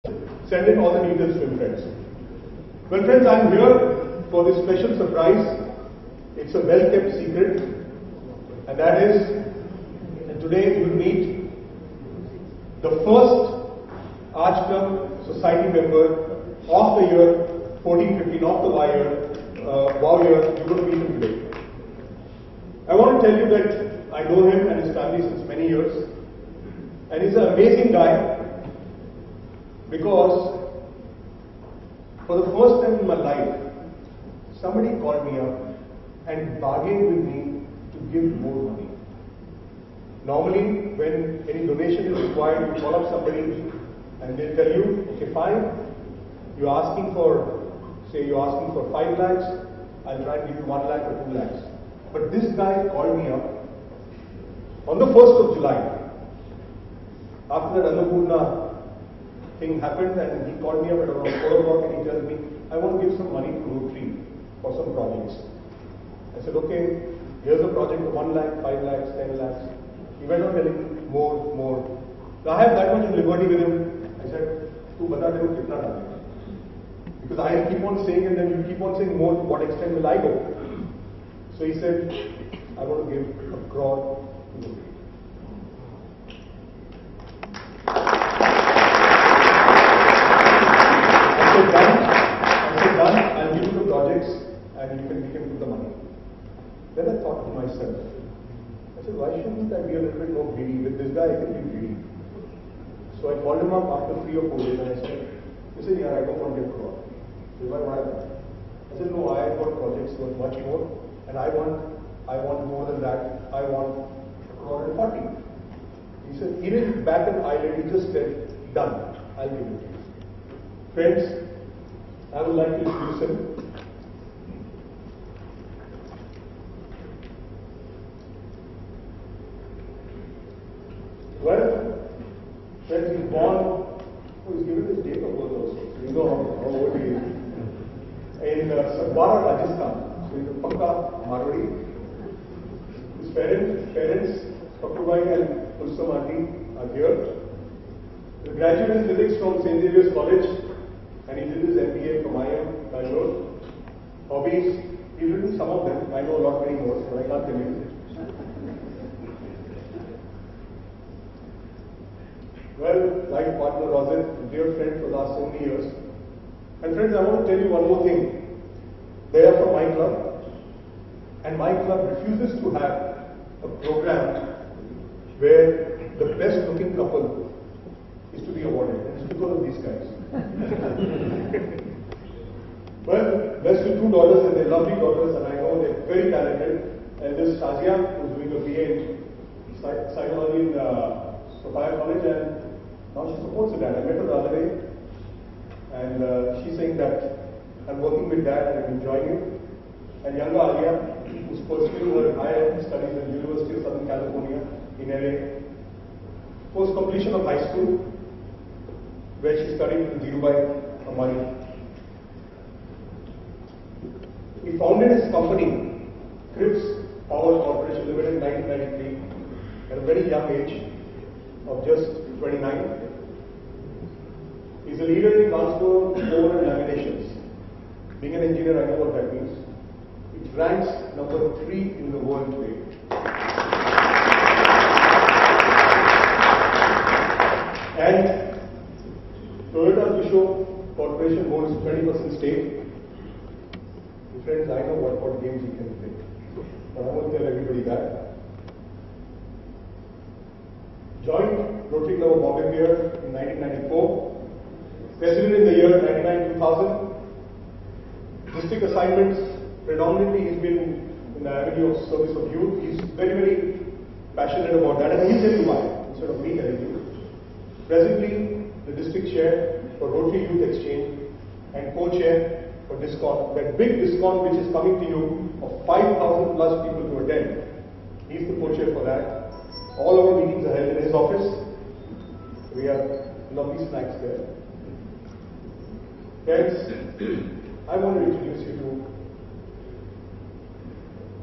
Send in all the details to him, friends. Well, friends, I'm here for this special surprise. It's a well-kept secret, and that is that today you'll meet the first Arch Club Society member of the year 1415, of the wow year. You're going to meet him today. I want to tell you that I know him and his family since many years, and he's an amazing guy. Because for the first time in my life, somebody called me up and bargained with me to give more money. Normally, when any donation is required, you call up somebody and they'll tell you, okay, fine, you're asking for 5 lakhs, I'll try and give you 1 lakh or 2 lakhs. But this guy called me up on the 1st of July. After that Annapurna thing happened, and he called me up at around 4 o'clock and he tells me, I want to give some money to Rotary for some projects. I said, okay, here's a project of 1 lakh, 5 lakhs, 10 lakhs. He went on telling me more. So I have that much of liberty with him. I said, tu bata de kitna dal. Because I keep on saying and then you keep on saying more, to what extent will I go? So he said, I want to give 1 crore to Rotary. I'll give you the projects and we can put the money. Then I thought to myself, I said, why shouldn't I be a little bit more greedy? With this guy, I can be greedy. So I called him up after 3 or 4 days and I said, he said, yeah, I don't want to get crore. He said, why that? I said, no, I have got projects worth much more and I want more than that. I want 140. He said, he didn't bat an eyelid, he just said, done, I'll give it to you. Friends, I would like to introduce him. Well, friends, he's born, he's given his date of birth also, so you know how old he is. In Satwara, Rajasthan, so he's a Pakka Marwari. His parents, F.Qureishi and Kulsum Auntie are here. He graduated in physics from St. Xavier's College, and he did his MBA from IIM, Bangalore. Hobbies, he's written some of them. I know a lot many more, but I can't tell you. Well, like partner Rozit, dear friend for the last so many years. And friends, I want to tell you one more thing. They are from my club, and my club refuses to have a program where the best looking couple is to be awarded. And it's because of these guys. Well, blessed with 2 daughters, and they're lovely daughters, and I know they're very talented. And this Shazia, who's doing a BA in psychology in Sophia College, and now she supports her dad. I met her the other day, and she's saying that I'm working with dad and I'm enjoying it. And younger Alia, who's pursuing her higher studies at the University of Southern California in LA, post completion of high school, where she studied with Dhirubhai Ambani. He founded his company, Cripps Power Corporation Limited, in 1993, at a very young age of just 29. He's a leader in transfer, core and laminations. Being an engineer, I know what that means. It ranks number 3 in the world today. And Toyota Tsusho Corporation holds 20% stake. Friends, I know what games you can play, but I won't tell everybody that. Joined Rotary Club of Bombay here in 1994. President in the year 99-2000. District assignments, predominantly he's been in the avenue of service of youth. He's very passionate about that, and he'll tell you why, instead of me telling you. Presently, the district chair for Rotary Youth Exchange and co-chair for DISCON, that big DISCON which is coming to you of 5,000 plus people to attend. He's the co-chair for that. All our meetings are held in his office. We have lovely snacks there. Friends, I want to introduce you to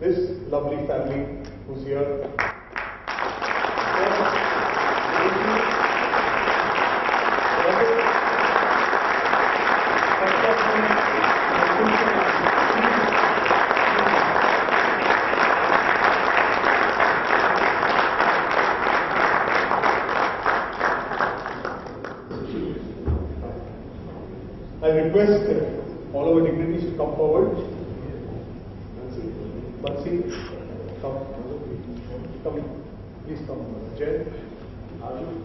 this lovely family who's here. I request all our dignitaries to come forward. Bansi, come. Please come. Jay,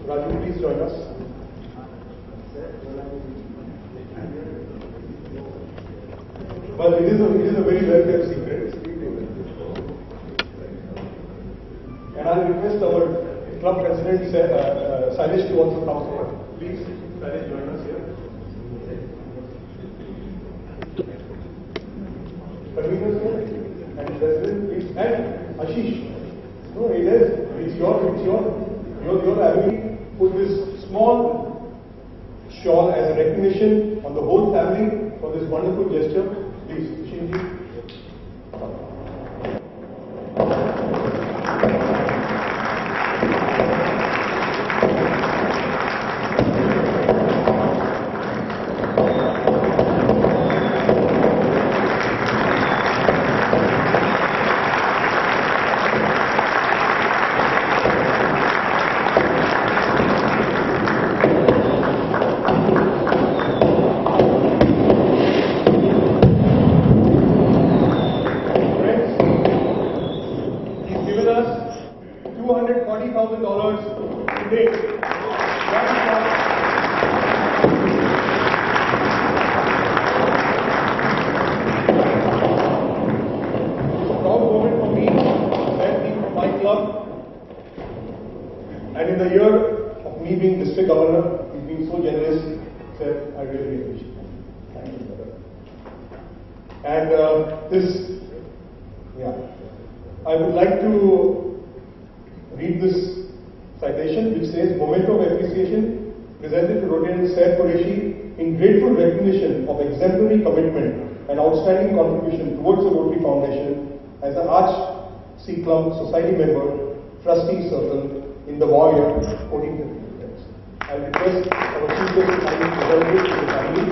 Raju, please join us. Well, it is a very well-kept secret. And I request our club president, Sailesh, to also come forward. Please, Sailesh, join us here. Conveners here, and president, please, and Ashish. No, it's your ability. Put this small shawl as a recognition on the whole family for this wonderful gesture. Please, Shinji. $240,000 today. It's a proud moment for me and team from my club. And in the year of me being district governor, he's been so generous, Sir, I really appreciate it. Thank you, brother. And I would like to read this citation which says, "Memento of appreciation presented to Rotarian Saif Qureishi in grateful recognition of exemplary commitment and outstanding contribution towards the Rotary Foundation as an Arch C. Klumph Society member, Trustee Circle in the war year 1450." I request our Chief Justice to present it to the family.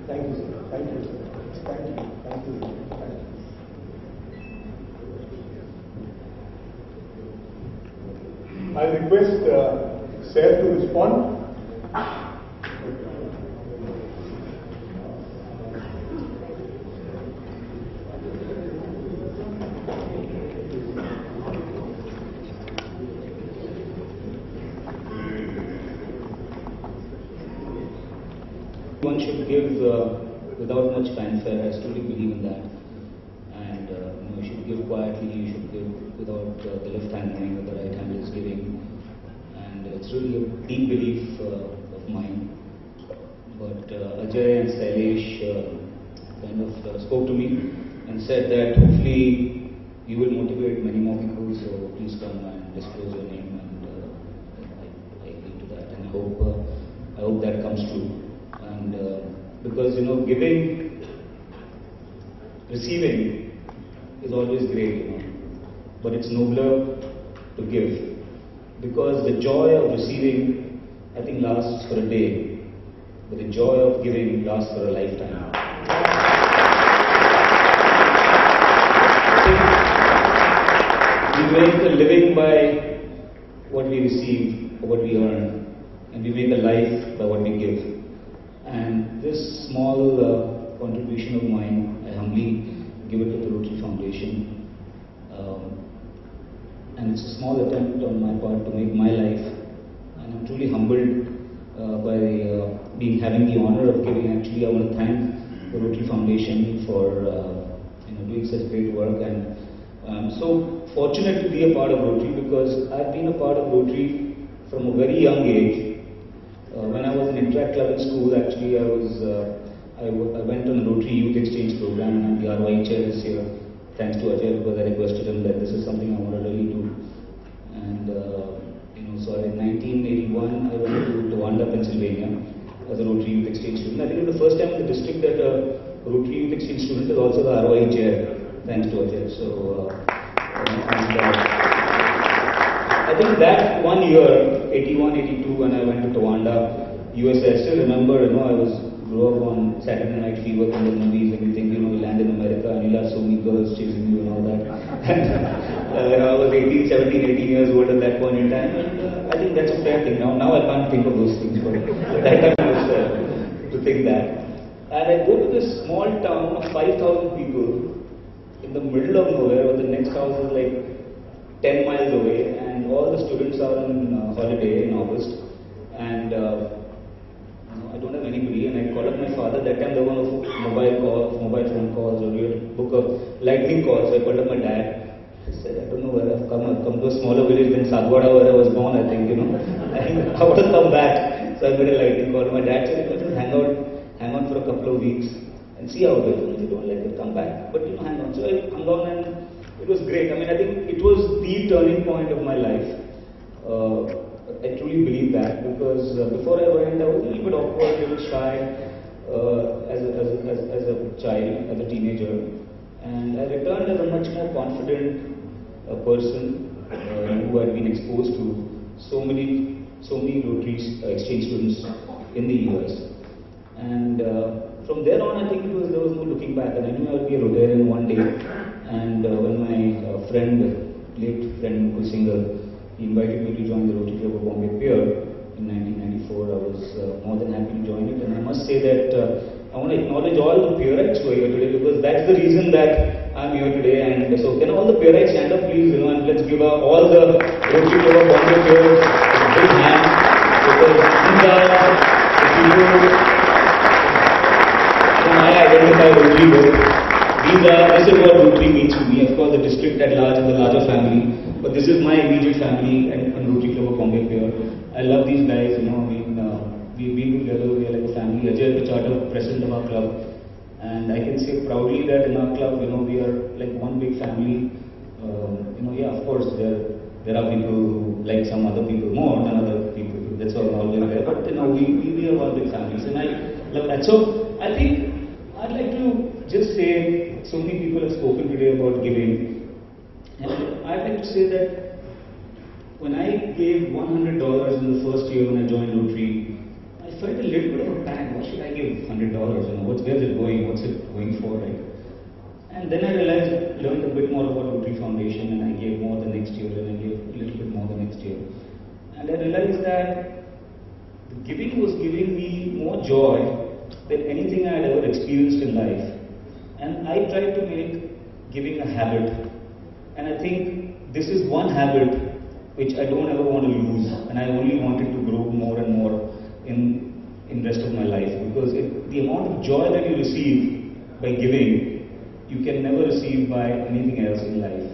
Thank you, sir. Thank you, sir. Thank you. Thank you. I request Saif to respond. One should give without much fanfare. I truly believe in that. And you should give quietly. You should give without the left hand knowing what the right hand is giving. And it's really a deep belief of mine. But Ajay and Sailesh kind of spoke to me and said that hopefully you will motivate many more people. So please come and disclose your name. And I agree to that. And I hope that comes true. And because receiving is always great, but it's nobler to give, because the joy of receiving, I think, lasts for a day, but the joy of giving lasts for a lifetime. We make a living by what we receive or what we earn, and we make a life by what we give. And this small contribution of mine, I humbly give it to the Rotary Foundation. And it's a small attempt on my part to make my life. And I'm truly humbled by having the honor of giving. Actually, I want to thank the Rotary Foundation for doing such great work. And I'm so fortunate to be a part of Rotary, because I've been a part of Rotary from a very young age. When I was in Interact Club in school, actually I went on a Rotary Youth Exchange program, and I'm the ROI chair this year, thanks to Ajay, because I requested him that this is something I want to really do. And so in 1981 I went to Towanda, Pennsylvania as a Rotary Youth Exchange student. I think it was the first time in the district that a Rotary Youth Exchange student is also the ROI chair, thanks to Ajay. So I think that one year, 81, 82, when I went to Towanda, USA. I still remember, I grew up on Saturday Night Fever kind of movies, and you think, you land in America and you'll have so many girls chasing you and all that. And I was 18 years old at that point in time, and I think that's a fair thing. Now I can't think of those things, but at that time I was to think that. And I go to this small town of 5,000 people in the middle of nowhere, where the next house is like 10 miles away, and all the students are on holiday in August. And I don't have anybody, and I called up my father. That time there were no mobile phone calls, or you had to book a lightning call. So I called up my dad. I said, I don't know where I've come. I've come to a smaller village than Sagwada, where I was born, I think, and I want to come back. So I made a lightning call. My dad said, just hang on for a couple of weeks and see how it is. If you don't like it, come back. But hang on. So I hung on, and it was great. I mean, I think it was the turning point of my life. I truly believe that, because before I went, I was a little bit awkward, a little shy as a child, as a teenager. And I returned as a much more confident person who had been exposed to so many Rotary exchange students in the US. And from there on, I think there was no looking back, and I knew I would be a Rotarian one day. And when my late friend Mukul Singhal, he invited me to join the Rotary Club of Bombay Pier in 1994. I was more than happy to join it, and I must say that I want to acknowledge all the Pierites who are here today, because that's the reason that I'm here today. And so can all the Pierites stand up, please, and let's give all the Rotary Club of Bombay Pier a big hand, because these are the people whom I identify Rotary with. This is what Rotary means to me. Of course, the district at large and the larger family, but this is my immediate family and Rotary Club of Bombay Pier. I love these guys, we've been together, we are like a family. Ajay is the charter president of our club, and I can say proudly that in our club, we are like one big family. Of course, there are people who like some other people more than other people. That's all always there. But we are one big family, and I love that. So I think I'd like to just say, so many people have spoken today about giving, and I'd like to say that when I gave $100 in the first year when I joined Rotary, I felt a little bit of a panic. Why should I give $100? Where's it going? What's it going for, right? And then I learned a bit more about Rotary Foundation, and I gave more the next year, and I gave a little bit more the next year. And I realized that the giving was giving me more joy than anything I had ever experienced in life. And I tried to make giving a habit. And I think this is one habit which I don't ever want to lose, and I only want it to grow more and more in the rest of my life, because the amount of joy that you receive by giving, you can never receive by anything else in life.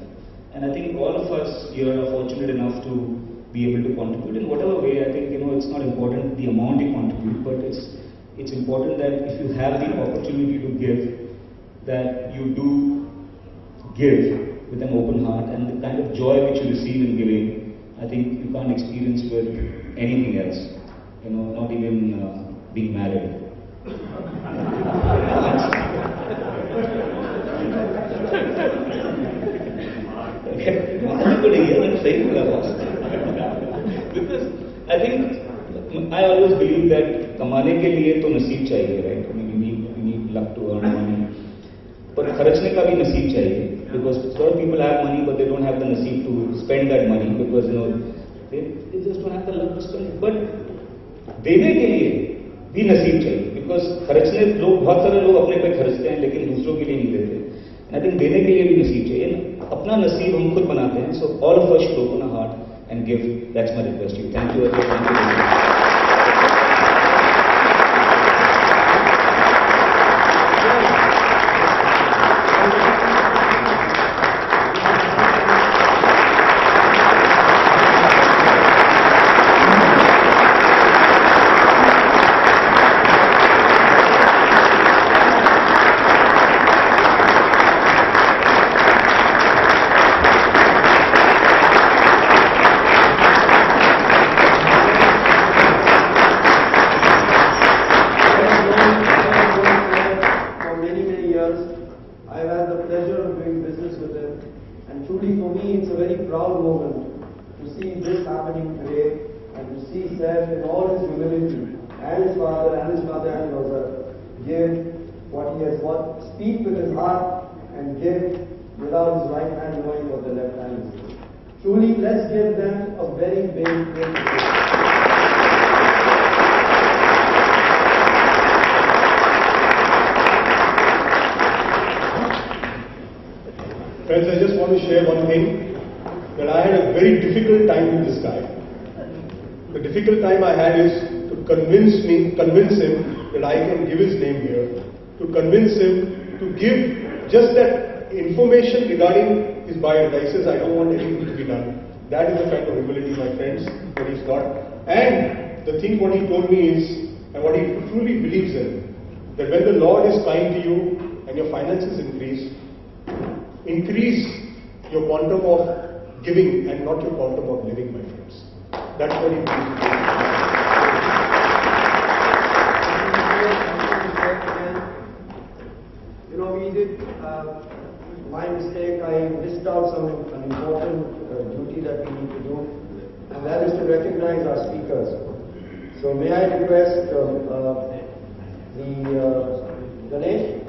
And I think all of us here are fortunate enough to be able to contribute in whatever way. I think it's not important the amount you contribute, but it's important that if you have the opportunity to give, that you do give with an open heart, and the kind of joy which you receive in giving, I think you can't experience with anything else, not even being married. Because I think I always believe that कमाने के लिए तो नसीब चाहिए, right? I mean, you need luck to earn money. But खर्चने का भी नसीब चाहिए, because a lot of people have money but they don't have the नसीब to spend that money, because they just don't have the luck to spend it. But देने के लिए भी नसीब चाहिए, because खर्चने बहुत सारे लोग अपने पे खर्चते हैं लेकिन दूसरों के लिए नहीं देते. I think देने के लिए भी नसीब चाहिए. अपना नसीब हम खुद बनाते हैं. So all of us should open our heart and give. That's my request to you. Thank you. Thank you. To see this happening today, and to see Saif in all his humility and his father and his mother and brother give what he has got, speak with his heart and give without his right hand knowing what the left hand is doing. Truly, let's give them a very big Friends, I just want to share one thing, that I had a very difficult time with this guy. The difficult time I had is to convince him that I can give his name here, to convince him to give just that information regarding his biodata. He says, I don't want anything to be done. That is the kind of humility, my friends, that he's got. And the thing what he told me is, and what he truly believes in, that when the Lord is kind to you and your finances increase your quantum of giving and not your quantum of living, my friends. That's what he believes. You know, we did my mistake. I missed out an important duty that we need to do, and that is to recognize our speakers. So may I request the Ganesh?